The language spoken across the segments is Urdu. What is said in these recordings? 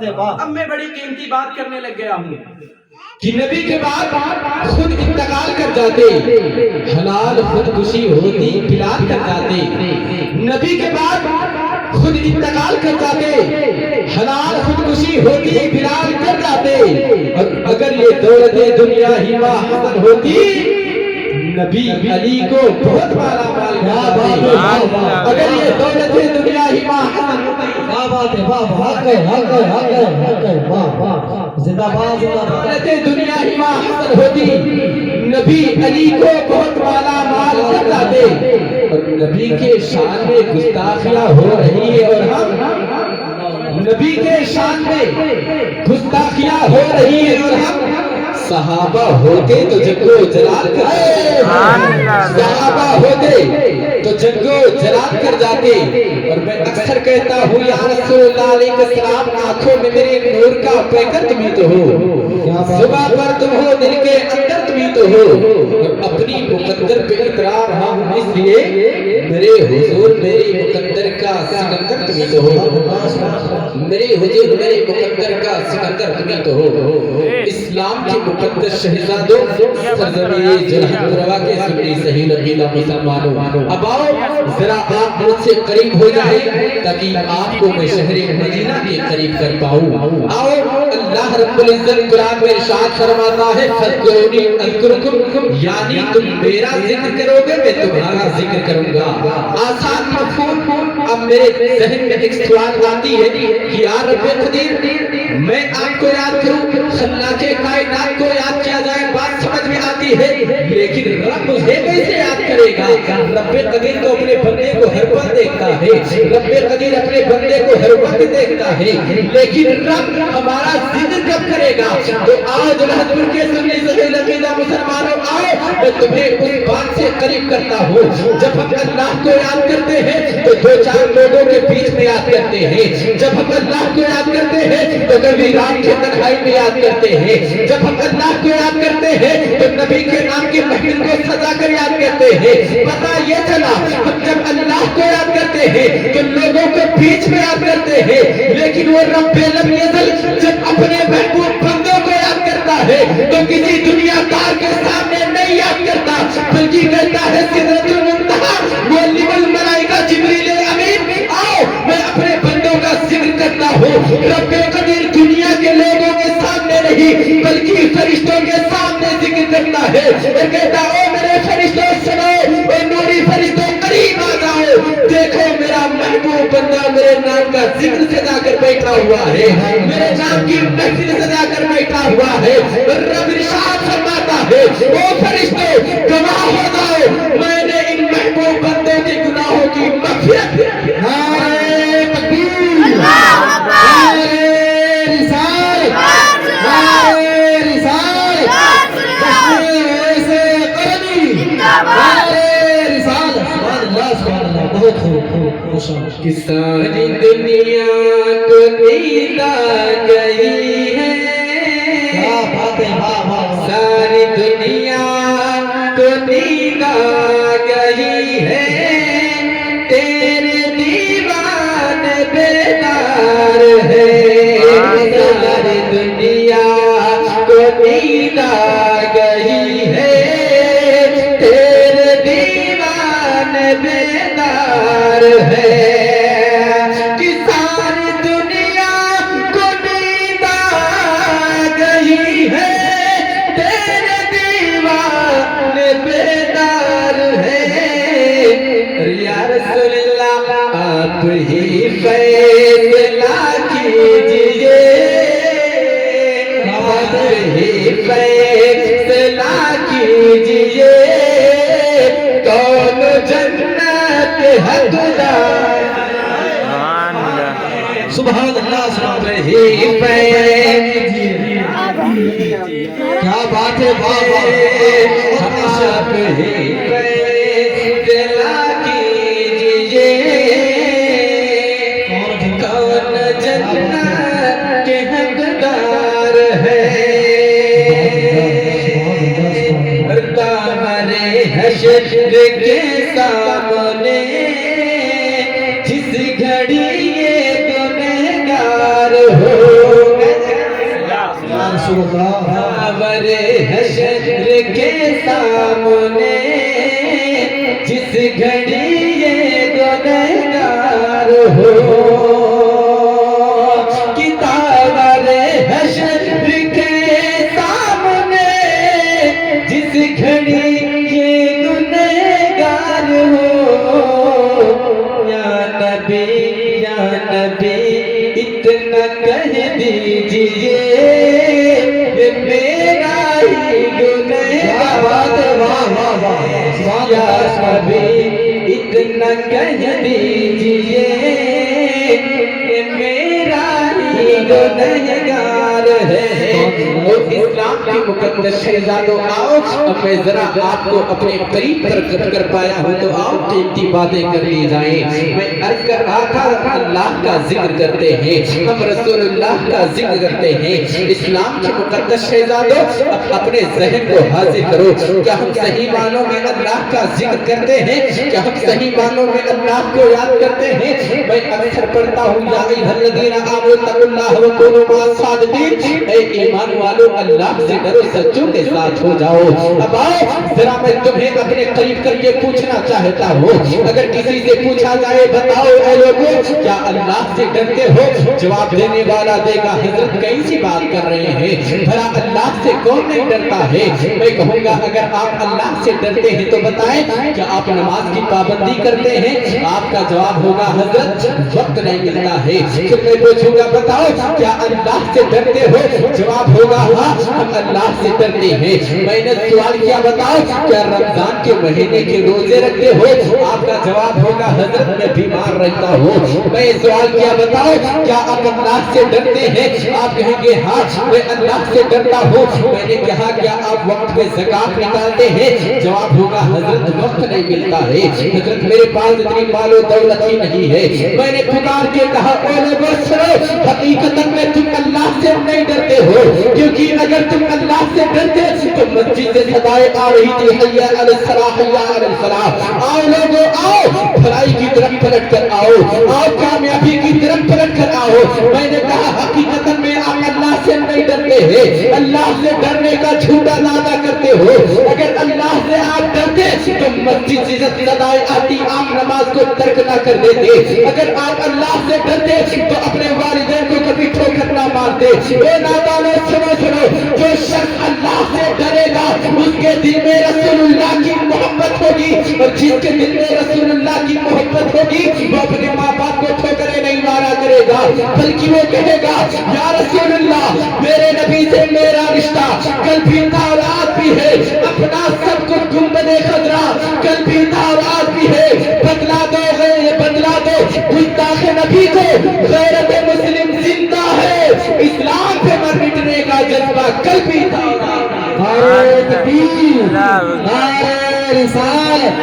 اب میں بڑی قیمتی بات کرنے لگ گیا ہوں کہ نبی کے بعد خود انتقال کر جاتے، حلال خودکشی ہوتی بلال کر جاتے، نبی کے بعد خود انتقال کر جاتے، حلال خودکشی ہوتی بلال کر جاتے، اور اگر یہ دولت دنیا ہی حاصل ہوتی نبی علی کو بہت مالا مال کرتے، اگر یہ دولت دنیا ہی حاصل ہوتی دولت دنیا ہی حاصل ہوتی نبی علی کو بہت مالا مال کر جاتے، اور نبی کے شان میں گستاخیاں ہو رہی ہے اور ہم نبی کے شان میں گستاخیاں ہو رہی ہے اور ہم صحابہ ہوتے تو جنگو جلال کر جاتے، صحابہ ہوتے تو جنگو جلال کر جاتے، اور میں اکثر کہتا ہوں یا رسول اللہ علیہ السلام آنکھوں میں میرے نور کا پیکر تم ہی تو ہو، صبح پر تم ہو دل کے اندر تم ہی تو ہو، اور اپنی مقدر پہ اترار رہا ہوں اس لیے میرے حضور میری مقدر کا سکندر تم ہی تو ہو، میرے حضور میرے مقدر کا سکندر تم ہی تو ہو، اسلام کی مقدس شہزادوں سرزمین جلحت روا کے سنی صحیح لقیدہ مسلمانوں، اب آؤ ذرا آپ مجھ سے قریب ہو جائیں تاکہ آپ کو میں شہر مدینہ کے قریب کر پاؤں، آؤ اللہ رب العزت قرآن میں ارشاد فرماتا ہے فَاذْكُرُونِي أَذْكُرْكُمْ، یعنی تم میرا ذکر کرو گے میں تمہارا ذکر کروں گا، آسان مفہوم۔ اب میرے ذہن میں ایک سوال آتی ہے کہ یا رب قدیر میں آپ کو یاد کروں، خلاق کائنات کو یاد کیا جائے بات سمجھ میں آتی ہے، لیکن رب مجھے کیسے یاد کرے گا؟ رب قدیر تو اپنے بندے کو ہر وقت دیکھتا ہے، رب قدیر اپنے بندے کو ہر وقت دیکھتا ہے، لیکن رب ہمارا ذکر کب کرے گا؟ تو آؤ جلحت پر کے سنی صحیح لقیدہ مسلمانوں، آؤ میں تمہیں اس بات سے قریب کرتا ہوں، جب ہم اللہ کو یاد کرتے ہیں تو دو چار لوگوں کے بیچ میں یاد کرتے ہیں، جب ہم اللہ کو یاد کرتے ہیں تو کبھی رات کے تنہائی میں یاد کرتے ہیں، جب ہم اللہ کو یاد کرتے ہیں تو نبی کے نام کی محفل کو سجا کر یاد کرتے ہیں، پتہ یہ چلا ہم جب اللہ کو یاد کرتے ہیں تو لوگوں کے بیچ میں یاد کرتے ہیں، لیکن وہ رب لم یزل جب اپنے محبوب بندوں کو یاد کرتا ہے تو کسی دنیا دار کے سامنے نہیں یاد کرتا، بلکہ کہتا ہے سدرۃ المنتہی معلم الملائکہ جبریل امین، آؤ میں اپنے بندوں کا ذکر کرتا ہوں، رب قدیر دنیا کے لوگوں کے سامنے نہیں بلکہ فرشتوں کے سامنے ذکر کرتا ہے، اور کہتا او میرے فرشتوں سنو، اے نوری فرشتوں قریب آ جاؤ، دیکھو میرا محبوب بندہ میرے نام کا ذکر سجا کر بیٹھا ہوا ہے، میرے نام کی محفل سجا کر بیٹھا ہوا ہے، رب ارشاد فرماتا ہے او فرشتوں گواہ ہو جاؤ میں نے ان محبوب بندے کے گناہوں کی مغفرت کی۔ نعرہ تکبیر، نعرہ رسالت، نعرہ رسالت، جشن قرنی، نعرہ رسالت، سبحان اللہ سبحان اللہ، بہت خوب، کہ ساری دنیا کو نیند آ گئی ہے، کیا بات ہے، ساری دنیا کو نیند آ گئی ہے، تیرے دیوان بیدار ہے، ساری دنیا کو نیند آ گئی ہے، تیرے دیوان بیدار ہے، کہ ساری دنیا کو نیند آ گئی ہے، تیرے دیوان بیدار ہے، یا رسول اللہ آپ ہی فیصلہ کیجئے، آپ ہی فیصلہ کیجئے، کون جنت حقدار، سبحان اللہ سبحان اللہ، کیا بات ہے، آپ ہی فیصلہ کیجئے، کون جنت کے حقدار ہے، دامن حشر کے سامنے جس گھڑی یہ گنہگار ہو، رسول اللہ داور حشر کے سامنے جس گھڑی یہ گنہگار ہو کہ داور حشر کے سامنے جس گھڑی یہ گنہگار ہو یا نبی اتنا کہہ دیجئے میرا ہی گنہگار یا نبی اتنا کہہ دیجئے میرا ہی گنہگار ہے۔ اسلام کی مقدس شہزادوں آؤ اب میں ذرا آپ کو اپنے قریب کر پایا ہوں تو آؤ قیمتی باتیں کر لی جائیں۔ میں عرض کر رہا تھا اللہ کا ذکر کرتے ہیں، ہم رسول اللہ کا ذکر کرتے ہیں۔ اسلام کی مقدس شہزادوں اب اپنے ذہن کو حاضر کرو، کیا ہم صحیح معنوں میں اللہ کا ذکر کرتے ہیں؟ کیا ہم صحیح معنوں میں اللہ کو یاد کرتے ہیں؟ میں اکثر پڑھتا ہوں یا ایھا الذین آمنوا اتقوا اللہ وکونوا مع الصادقین، اے ایمان والو اللہ سے ڈرو، سچوں کے ساتھ ہو جاؤ۔ اب آؤ ذرا میں تمہیں اپنے قریب کر کے پوچھنا چاہتا ہوں، اگر کسی سے پوچھا جائے بتاؤ اے لوگوں کیا اللہ سے ڈرتے ہو؟ جواب دینے والا دے گا حضرت کئی سی بات کر رہے ہیں، بھلا اللہ سے کون نہیں ڈرتا ہے؟ میں کہوں گا اگر آپ اللہ سے ڈرتے ہیں تو بتائیں کیا آپ نماز کی پابندی کرتے ہیں؟ آپ کا جواب ہوگا حضرت وقت نہیں ملتا ہے۔ پھر میں پوچھوں گا بتاؤ کیا اللہ سے ڈرتے ہو؟ جواب ہوگا ہاں ہم اللہ سے ڈرتے ہیں۔ میں نے سوال کیا بتاؤ کیا رمضان کے مہینے کے روزے رکھتے ہو؟ آپ کا جواب ہوگا حضرت میں بیمار رہتا ہوں۔ میں سوال کیا بتاؤ کیا آپ اللہ سے ڈرتے ہیں؟ آپ کہیں گے ہاں میں اللہ سے ڈرتا ہوں۔ میں نے کہا کیا آپ وقت میں زکات نکالتے ہیں؟ جواب ہوگا حضرت وقت نہیں ملتا ہے، حضرت میرے پاس اتنی مال و دولت ہی نہیں ہے۔ میں نے پکار کے کہا اے لوگو سنو، حقیقت میں تم اللہ سے نہیں ڈرتے ہو، کیونکہ اگر تم اللہ سے ڈرتے تو مسجد سے صدائیں آ رہی تھی حی علی الصلاۃ حی علی الفلاح، آؤ لوگو آؤ بھلائی کی طرف پلٹ کر آؤ، آؤ کامیابی کی طرف پلٹ کر آؤ۔ میں نے کہا حقیقت میں آپ اللہ سے نہیں ڈرتے ہیں، اللہ سے ڈرنے کا جھوٹا دعویٰ کرتے ہو۔ اگر اللہ سے آپ ڈرتے تو مسجد سے صدائیں آتی آپ نماز کو ترک نہ کر دیتے۔ اگر آپ اللہ سے ڈرتے تو اپنے والدین کو کبھی ٹھوکر نہ مارتے۔ اے نادانو سنو، جو شخص اللہ سے ڈرے گا اس کے دل میں رسول اللہ کی محبت ہوگی، اور جس کے دل میں رسول اللہ کی محبت ہوگی وہ اپنے ماں باپ کو ٹھوکریں نہیں مارا کرے گا، بلکہ وہ کہے گا یا رسول اللہ میرے نبی سے میرا رشتہ کل بھی تھا اور آج بھی ہے، اپنا سب کچھ گنبد خضرا کل بھی تھا اور آج بھی ہے، بدلا دو گستاخ نبی کو، غیرت مسلم زندہ ہے، اسلام پہ مر مٹنے کا جذبہ کل بھی تھا۔ نعرہ تکبیر، نعرہ رسالت،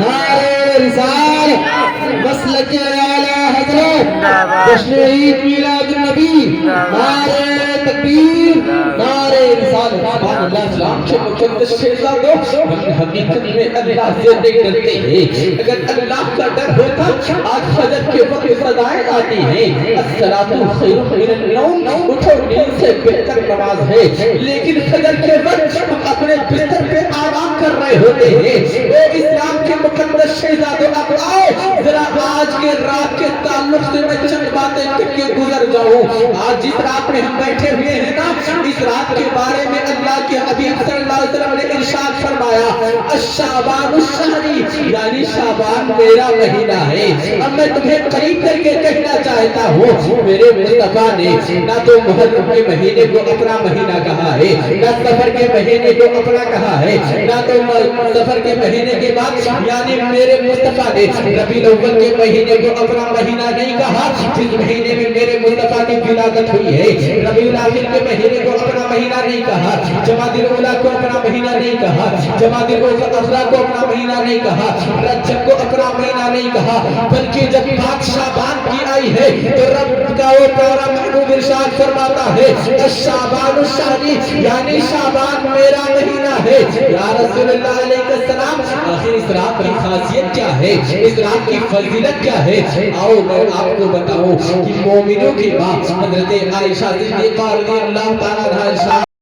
نعرہ رسالت، مسلک اعلیٰ حضرت، جشن عید میلاد النبی، نعرہ تکبیر، نعرہ رسالت۔ سبحان اللہ۔ اسلام کے مقدس شہزادوں ہم حقیقت میں اللہ سے نہیں ڈرتے ہیں۔ اگر اللہ کا ڈر ہوتا آج فجر کے وقت صدائیں آتی ہیں الصلاۃ خیر من النوم، اٹھو نیند سے بہتر نماز ہے، لیکن فجر کے وقت ہم اپنے بستر پہ آرام کر رہے ہوتے ہیں۔ اے اسلام کے مقدس شہزادوں اب آؤ ذرا آج کے رات کے تعلق سے میں چند باتیں کر کے گزر جاؤں۔ آج جس رات میں ہم بیٹھے ہوئے ہیں نا، اس رات کے بارے میں اللہ کے حبیب صلی اللہ علیہ وسلم نے ارشاد فرمایا الشعبان الشہری، یعنی شعبان میرا مہینہ ہے۔ اب میں تمہیں قریب کر کے کہنا چاہتا ہوں میرے مصطفیٰ نے نہ تو محرم کے مہینے کو اپنا مہینہ کہا ہے، نہ سفر کے مہینے کو اپنا کہا ہے، نہ تو سفر کے مہینے کے بعد یعنی میرے مصطفیٰ نے ربیع الاول کے مہینے کو اپنا مہینہ نہیں کہا جس مہینے میں میرے مصطفیٰ کی ولادت ہوئی ہے، ربیع الاخر کے مہینے کو اپنا مہینہ نہیں کہا، جمادی الاولیٰ کو اپنا مہینہ نہیں کہا، جمادی الاخرہ کو اپنا مہینہ نہیں کہا، رجب کو اپنا مہینہ نہیں کہا، بلکہ جب بات شعبان کی آئی ہے تو رب کا وہ پیارا محبوب ارشاد فرماتا ہے الشعبان الشہری، یعنی شعبان میرا مہینہ ہے۔ یا رسول اللہ علیہ السلام آخر اس رات کی خاصیت کیا ہے، اس رات کی فضیلت کیا ہے؟ آؤ میں آپ کو بتاؤں کہ مومنوں کی ماں حضرت عائشہ صدیقہ رضی اللہ تعالیٰ